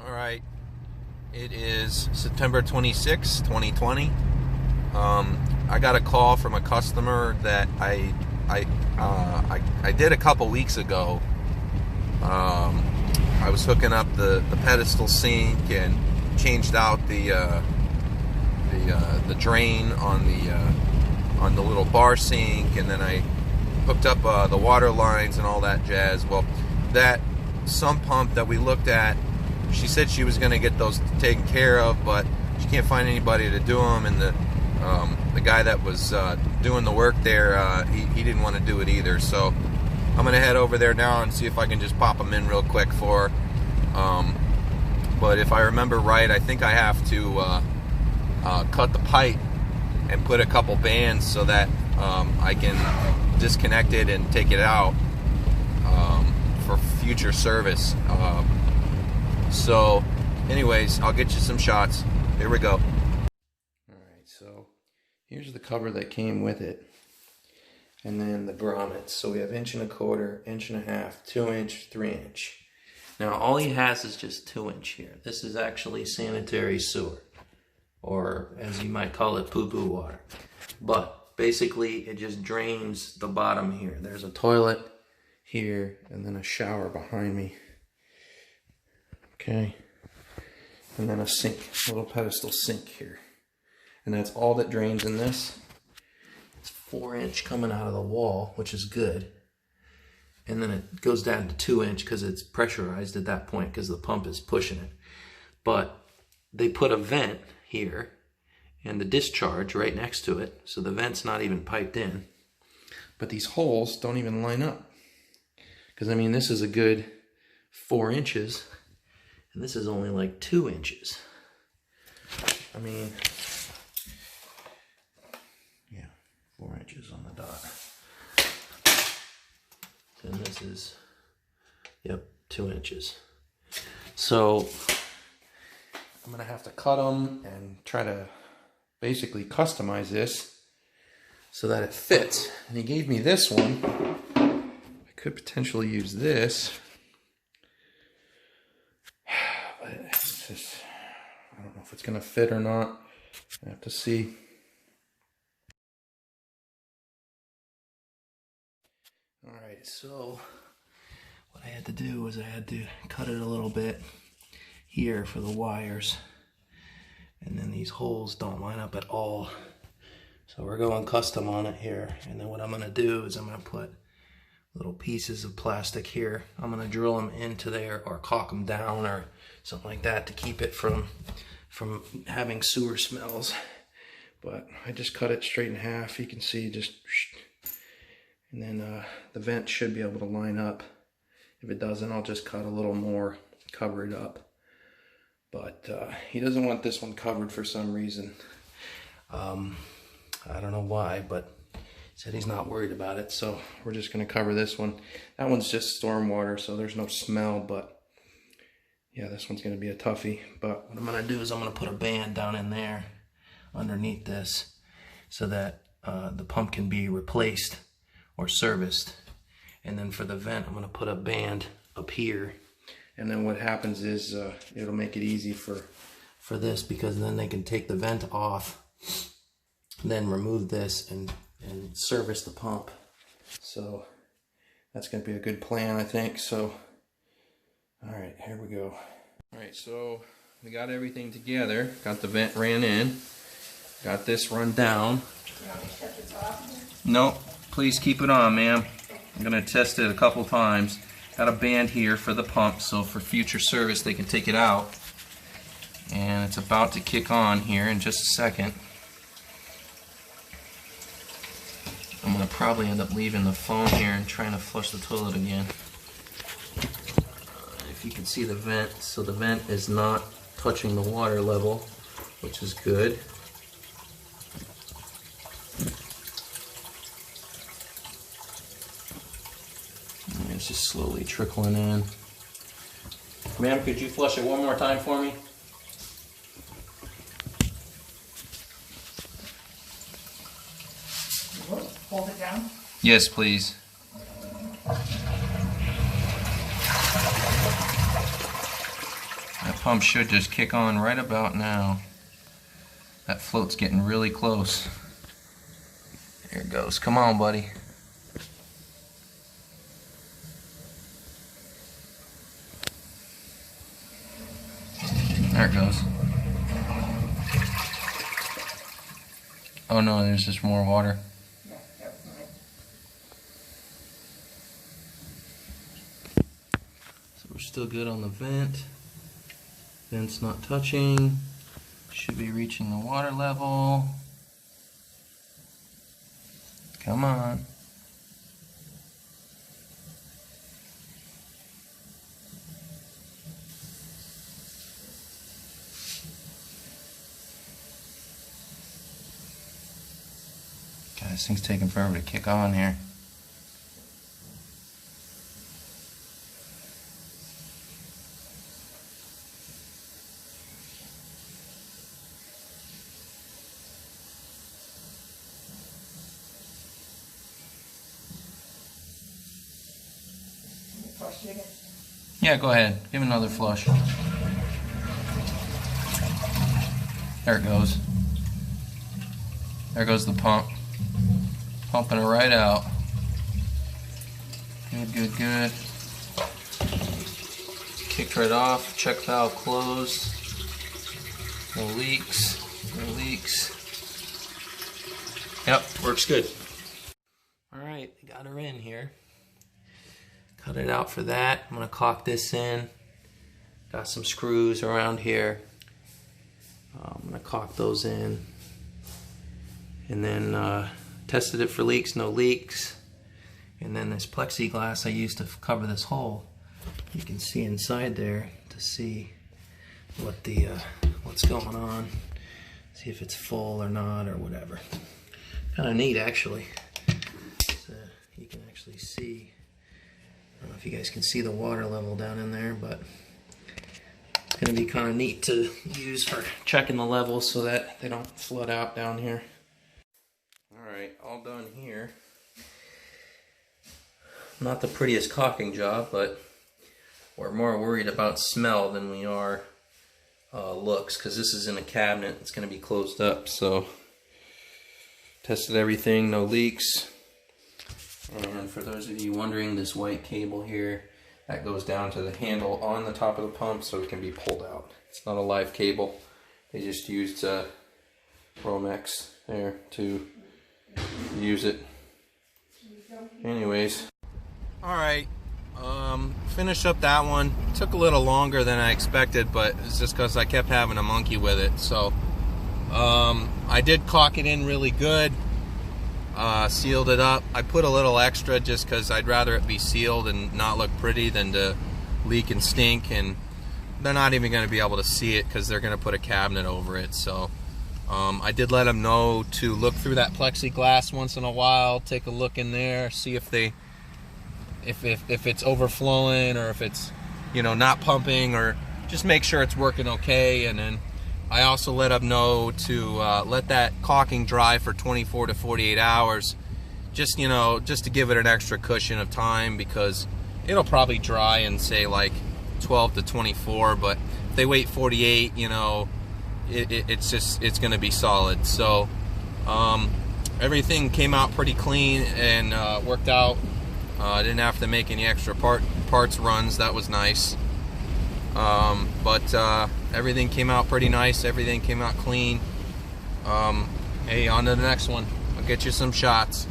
Alright, it is September 26, 2020. I got a call from a customer that I did a couple weeks ago. I was hooking up the pedestal sink and changed out the drain on the little bar sink, and then I hooked up the water lines and all that jazz. Well, that sump pump that we looked at, she said she was going to get those taken care of, but she can't find anybody to do them, and the guy that was doing the work there, he didn't want to do it either. So I'm going to head over there now and see if I can just pop them in real quick for her. But if I remember right, I think I have to cut the pipe and put a couple bands so that I can disconnect it and take it out for future service. So anyways, I'll get you some shots. Here we go. Alright, so here's the cover that came with it, and then the grommets. So we have 1.25 inches, 1.5 inches, 2 inch, 3 inch. Now all he has is just 2 inch here. This is actually sanitary sewer, or as you might call it, poo-poo water. But basically it just drains the bottom here. There's a toilet here and then a shower behind me. Okay, and then a sink, a little pedestal sink here, and that's all that drains in this. It's 4 inch coming out of the wall, which is good, and then it goes down to 2 inch because it's pressurized at that point because the pump is pushing it. But they put a vent here and the discharge right next to it, so the vent's not even piped in, but these holes don't even line up, because I mean this is a good 4 inches. And this is only like 2 inches. I mean, yeah, 4 inches on the dot. And this is, yep, 2 inches. So I'm gonna have to cut them and try to basically customize this so that it fits. And he gave me this one. I could potentially use this. It's just, I don't know if it's going to fit or not. I have to see. Alright, so what I had to do was I had to cut it a little bit here for the wires. And then these holes don't line up at all. So we're going custom on it here. And then what I'm going to do is I'm going to put little pieces of plastic here. I'm going to drill them into there or caulk them down or something like that to keep it from having sewer smells. But I just cut it straight in half. You can see just, and then the vent should be able to line up. If it doesn't, I'll just cut a little more, cover it up. But he doesn't want this one covered for some reason. I don't know why, but said he's not worried about it, so we're just going to cover this one. That one's just stormwater, so there's no smell, but yeah, this one's going to be a toughie. But what I'm going to do is I'm going to put a band down in there underneath this so that the pump can be replaced or serviced. And then for the vent, I'm going to put a band up here. And then what happens is it'll make it easy for this, because then they can take the vent off, then remove this and service the pump. So that's going to be a good plan, I think. So alright, here we go. Alright, so we got everything together. Got the vent ran in. Got this run down. You want me to shut this off? No, please keep it on, ma'am. I'm going to test it a couple times. Got a band here for the pump, so for future service they can take it out. And it's about to kick on here in just a second. I'm going to probably end up leaving the phone here and trying to flush the toilet again. If you can see the vent, so the vent is not touching the water level, which is good. And it's just slowly trickling in. Ma'am, could you flush it one more time for me? Hold it down. Yes, please. pump should just kick on right about now. That float's getting really close. There it goes. Come on, buddy. There it goes. Oh no, there's just more water. So we're still good on the vent. Vent's not touching. Should be reaching the water level. Come on. God, this thing's taking forever to kick on here. Flush it again. Yeah, go ahead. Give it another flush. There it goes. There goes the pump. Pumping it right out. Good, good, good. Kicked right off. Check valve closed. No leaks. No leaks. Yep, works good. Alright, got her in here. Cut it out for that. I'm going to caulk this in. Got some screws around here. I'm going to caulk those in. And then tested it for leaks, no leaks. And then this plexiglass I used to cover this hole. You can see inside there to see what the what's going on. See if it's full or not or whatever. Kind of neat actually. So you can actually see. I don't know if you guys can see the water level down in there, but it's going to be kind of neat to use for checking the levels so that they don't flood out down here. Alright, all done here. Not the prettiest caulking job, but we're more worried about smell than we are looks, because this is in a cabinet. It's going to be closed up, so tested everything, no leaks. And for those of you wondering, this white cable here, that goes down to the handle on the top of the pump so it can be pulled out. It's not a live cable. They just used Romex there to use it. Anyways. Alright, finished up that one. Took a little longer than I expected, but it's just because I kept having a monkey with it. So I did caulk it in really good. Sealed it up. I put a little extra just because I'd rather it be sealed and not look pretty than to leak and stink, and they're not even going to be able to see it because they're going to put a cabinet over it. So I did let them know to look through that plexiglass once in a while, take a look in there, see if they if it's overflowing or if it's, you know, not pumping, or just make sure it's working okay. And then I also let them know to let that caulking dry for 24 to 48 hours, just, you know, just to give it an extra cushion of time, because it'll probably dry in, say, like 12 to 24, but if they wait 48, you know, it's going to be solid. So everything came out pretty clean and worked out. I didn't have to make any extra parts runs. That was nice. But everything came out pretty nice. Everything came out clean. Hey, on to the next one. I'll get you some shots.